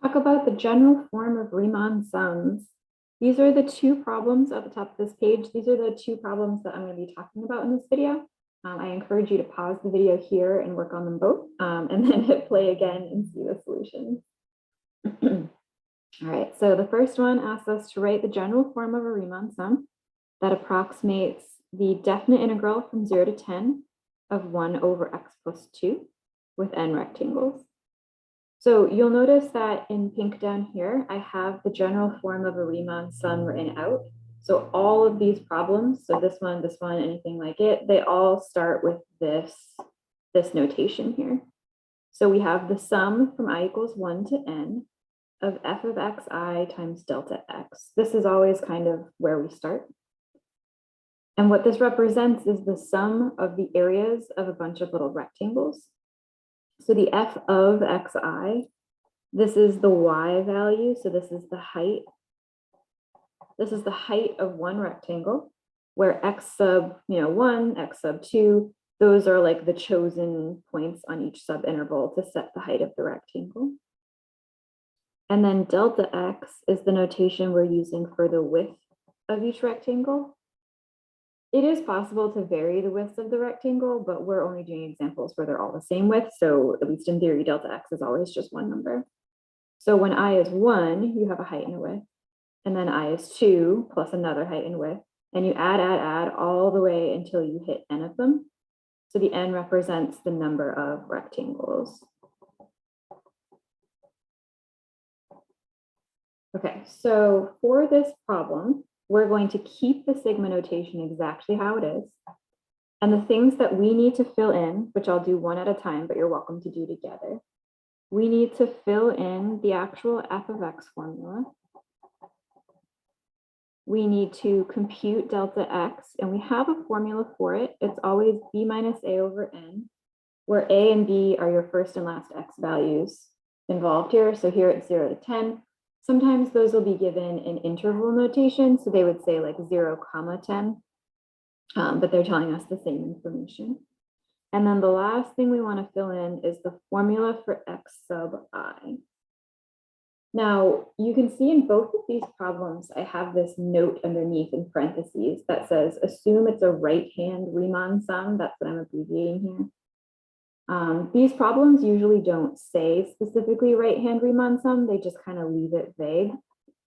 Talk about the general form of Riemann sums. These are the two problems at the top of this page. These are the two problems that I'm going to be talking about in this video. I encourage you to pause the video here and work on them both, and then hit play again and see the solutions. All right, so the first one asks us to write the general form of a Riemann sum that approximates the definite integral from 0 to 10 of 1 over x plus 2 with n rectangles. So you'll notice that in pink down here, I have the general form of a Riemann sum written out. So all of these problems, so this one, anything like it, they all start with this notation here. So we have the sum from I equals 1 to n of f of xi times delta x. This is always kind of where we start. And what this represents is the sum of the areas of a bunch of little rectangles. So the f of xi, this is the y value. So this is the height. This is the height of one rectangle, where x sub 1, x sub 2, those are like the chosen points on each subinterval to set the height of the rectangle. And then delta x is the notation we're using for the width of each rectangle. It is possible to vary the width of the rectangle, but we're only doing examples where they're all the same width. So at least in theory, delta x is always just one number. So when I is 1, you have a height and a width. And then I is 2 plus another height and width. And you add all the way until you hit n of them. So the n represents the number of rectangles. Okay, so for this problem, we're going to keep the sigma notation exactly how it is. And the things that we need to fill in, which I'll do one at a time, but you're welcome to do together. We need to fill in the actual f of x formula. We need to compute delta x, and we have a formula for it. It's always b minus a over n, where a and b are your first and last x values involved here. So here it's 0 to 10. Sometimes those will be given in interval notation. So they would say like 0, 10, but they're telling us the same information. And then the last thing we want to fill in is the formula for x sub I. Now, you can see in both of these problems, I have this note underneath in parentheses that says, assume it's a right-hand Riemann sum. That's what I'm abbreviating here. These problems usually don't say specifically right-hand Riemann sum, they just kind of leave it vague.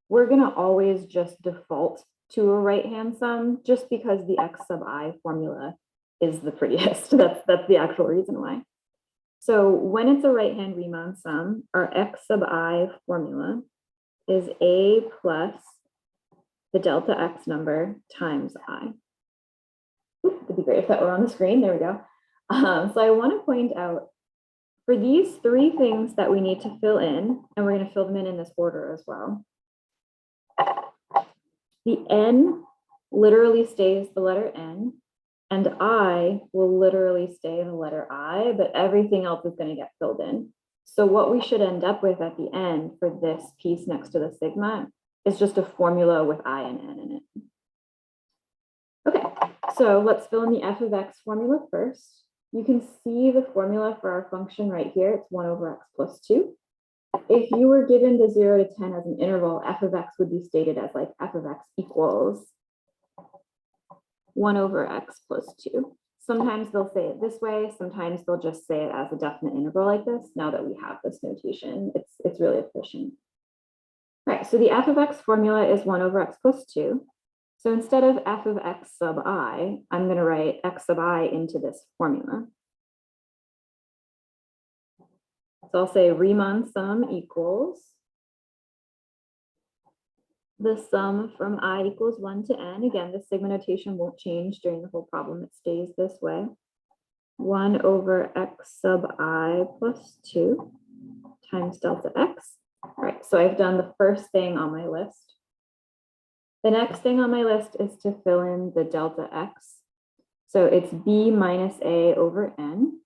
We're going to always just default to a right-hand sum just because the x sub I formula is the prettiest. That's the actual reason why. So when it's a right-hand Riemann sum, our x sub I formula is a plus the delta x number times I. It'd be great if that were on the screen. There we go. So I want to point out for these three things that we need to fill in, and we're going to fill them in this order as well. The n literally stays the letter n, and I will literally stay the letter I, but everything else is going to get filled in. So what we should end up with at the end for this piece next to the sigma is just a formula with I and n in it. Okay, so let's fill in the f of x formula first. You can see the formula for our function right here. It's 1 over x plus 2. If you were given the 0 to 10 as an interval, f of x would be stated as like f of x equals 1 over x plus 2. Sometimes they'll say it this way. Sometimes they'll just say it as a definite integral like this. Now that we have this notation, it's really efficient. All right, so the f of x formula is 1 over x plus 2. So instead of f of x sub I, I'm going to write x sub I into this formula. So I'll say Riemann sum equals the sum from I equals 1 to n. Again, the sigma notation won't change during the whole problem. It stays this way. 1 over x sub I plus 2 times delta x. All right, so I've done the first thing on my list. The next thing on my list is to fill in the delta x. So it's b minus a over n.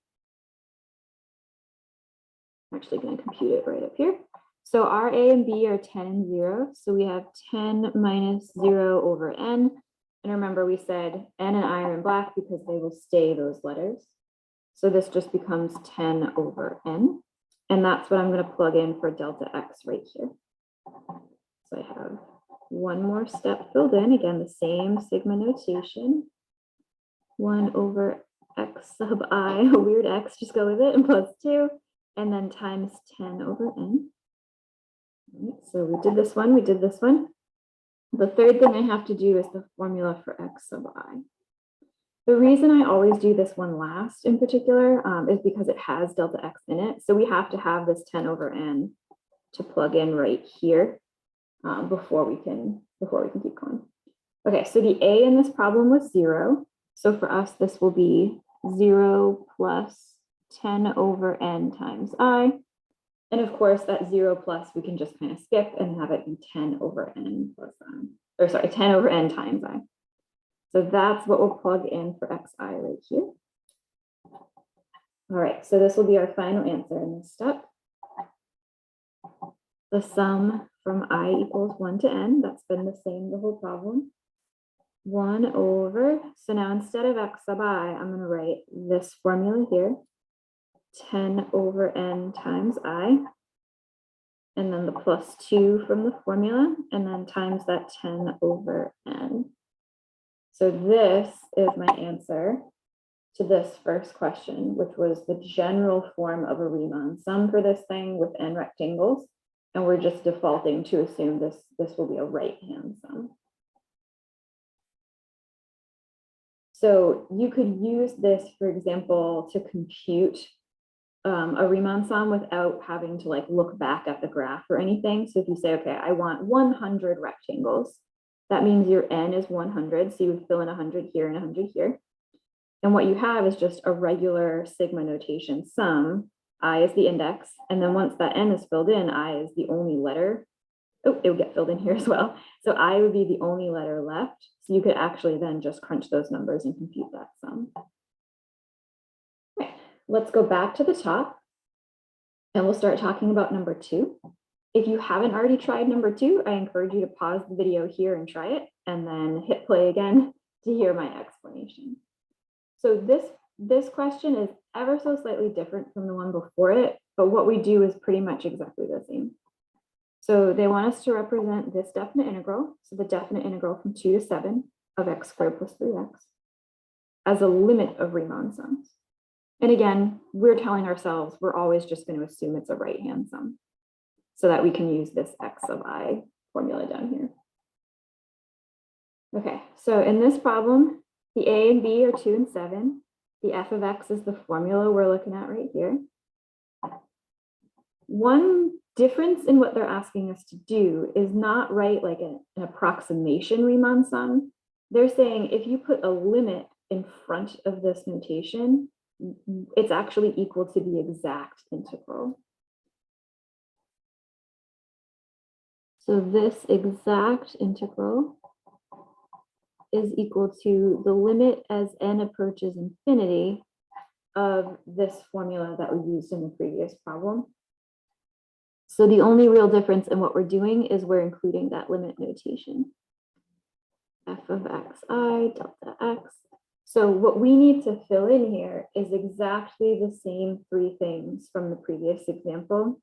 I'm actually going to compute it right up here. So our a and b are 10 and 0. So we have 10 minus 0 over n. And remember, we said n and I are in black because they will stay those letters. So this just becomes 10 over n. And that's what I'm going to plug in for delta x right here. So I have one more step filled in. Again, the same sigma notation. 1 over x sub I, a weird x, just go with it, and plus 2, and then times 10 over n. Right, so we did this one, we did this one. The third thing I have to do is the formula for x sub I. The reason I always do this one last in particular is because it has delta x in it. So we have to have this 10 over n to plug in right here before we can keep going. Okay, so the a in this problem was 0. So for us, this will be 0 plus 10 over n times I. And of course, that 0 plus we can just kind of skip and have it be 10 over n plus I, or sorry, 10 over n times I. So that's what we'll plug in for xi right here. All right, so this will be our final answer in this step. The sum from I equals 1 to n, that's been the same the whole problem. 1 over, so now instead of x sub I, I'm going to write this formula here, 10 over n times I, and then the plus 2 from the formula, and then times that 10 over n. So this is my answer to this first question, which was the general form of a Riemann sum for this thing with n rectangles. And we're just defaulting to assume this will be a right-hand sum. So you could use this, for example, to compute a Riemann sum without having to like look back at the graph or anything. So if you say, okay, I want 100 rectangles, that means your n is 100. So you would fill in 100 here and 100 here. And what you have is just a regular sigma notation sum. I is the index. And then once that n is filled in, I is the only letter. Oh, it would get filled in here as well. So I would be the only letter left. So you could actually then just crunch those numbers and compute that sum. Okay, let's go back to the top and we'll start talking about number 2. If you haven't already tried number 2, I encourage you to pause the video here and try it and then hit play again to hear my explanation. So this question is ever so slightly different from the one before it, but what we do is pretty much exactly the same. So they want us to represent this definite integral, so the definite integral from 2 to 7 of x squared plus 3x, as a limit of Riemann sums. And again, we're telling ourselves we're always just going to assume it's a right-hand sum so that we can use this x sub I formula down here. Okay, so in this problem, the a and b are 2 and 7. The f of x is the formula we're looking at right here. One difference in what they're asking us to do is not write like an approximation Riemann sum. They're saying if you put a limit in front of this notation, it's actually equal to the exact integral. So this exact integral is equal to the limit as n approaches infinity of this formula that we used in the previous problem. So the only real difference in what we're doing is we're including that limit notation. F of xi delta x. So what we need to fill in here is exactly the same 3 things from the previous example.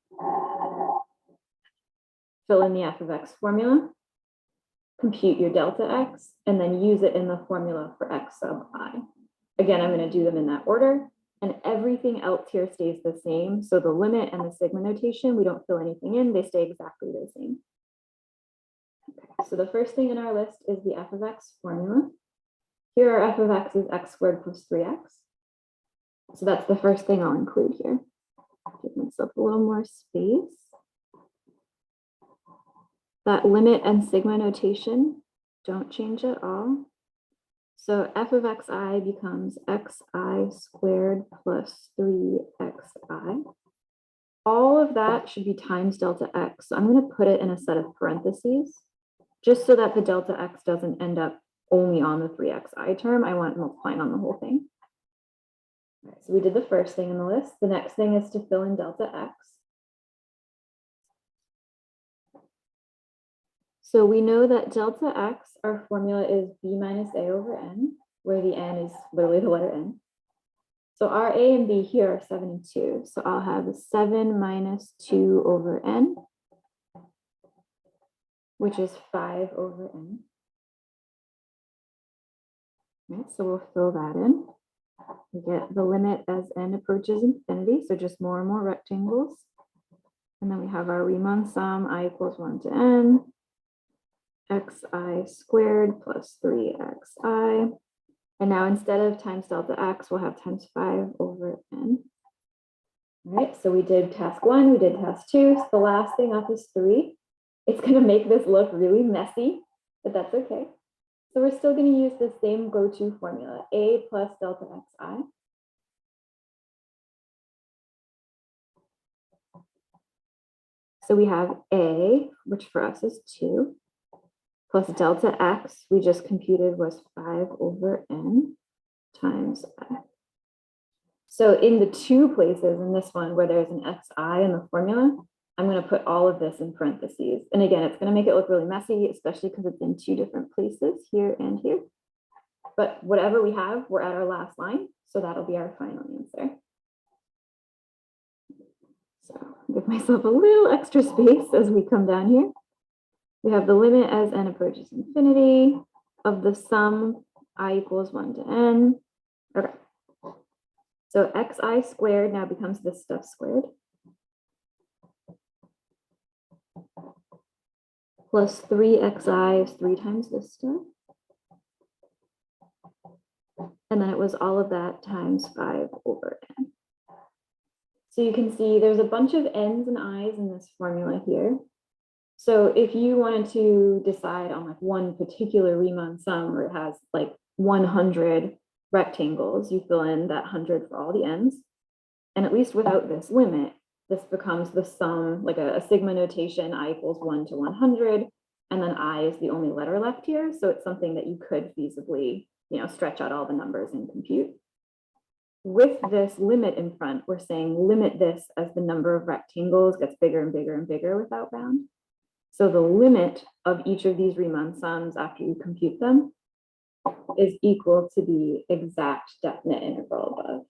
Fill in the f of x formula, compute your delta x, and then use it in the formula for x sub I. Again, I'm going to do them in that order, and everything else here stays the same. So the limit and the sigma notation, we don't fill anything in, they stay exactly the same. Okay, so the first thing in our list is the f of x formula. Here our f of x is x squared plus 3x. So that's the first thing I'll include here. Give myself a little more space. That limit and sigma notation don't change at all. So f of xi becomes xi squared plus 3xi. All of that should be times delta x. So I'm going to put it in a set of parentheses, just so that the delta x doesn't end up only on the 3xi term. I want multiplying on the whole thing. All right, so we did the first thing in the list. The next thing is to fill in delta x. So we know that delta x, our formula is b minus a over n, where the n is literally the letter n. So our a and b here are 7 and 2. So I'll have 7 minus 2 over n, which is 5 over n. Right, so we'll fill that in. We get the limit as n approaches infinity, so just more and more rectangles. And then we have our Riemann sum, I equals 1 to n, xi squared plus 3xi. And now instead of times delta x, we'll have times 5 over n. All right, so we did task 1, we did task 2. So the last thing up is 3. It's going to make this look really messy, but that's okay. So we're still going to use the same go-to formula, a plus delta xi. So we have a, which for us is 2, plus delta x, we just computed was 5 over n times I. So in the two places in this one where there's an xi in the formula, I'm going to put all of this in parentheses. And again, it's going to make it look really messy, especially because it's in two different places, here and here. But whatever we have, we're at our last line. So that'll be our final answer. So give myself a little extra space as we come down here. We have the limit as n approaches infinity of the sum I equals 1 to n. Okay. So xi squared now becomes this stuff squared. Plus 3xi is 3 times this stuff. And then it was all of that times 5 over n. So you can see there's a bunch of n's and i's in this formula here. So if you wanted to decide on like one particular Riemann sum where it has like 100 rectangles, you fill in that 100 for all the n's. And at least without this limit, this becomes the sum, like a sigma notation, I equals 1 to 100. And then I is the only letter left here. So it's something that you could feasibly, stretch out all the numbers and compute. With this limit in front, we're saying limit this as the number of rectangles gets bigger and bigger and bigger without bound. So the limit of each of these Riemann sums after you compute them is equal to the exact definite integral above.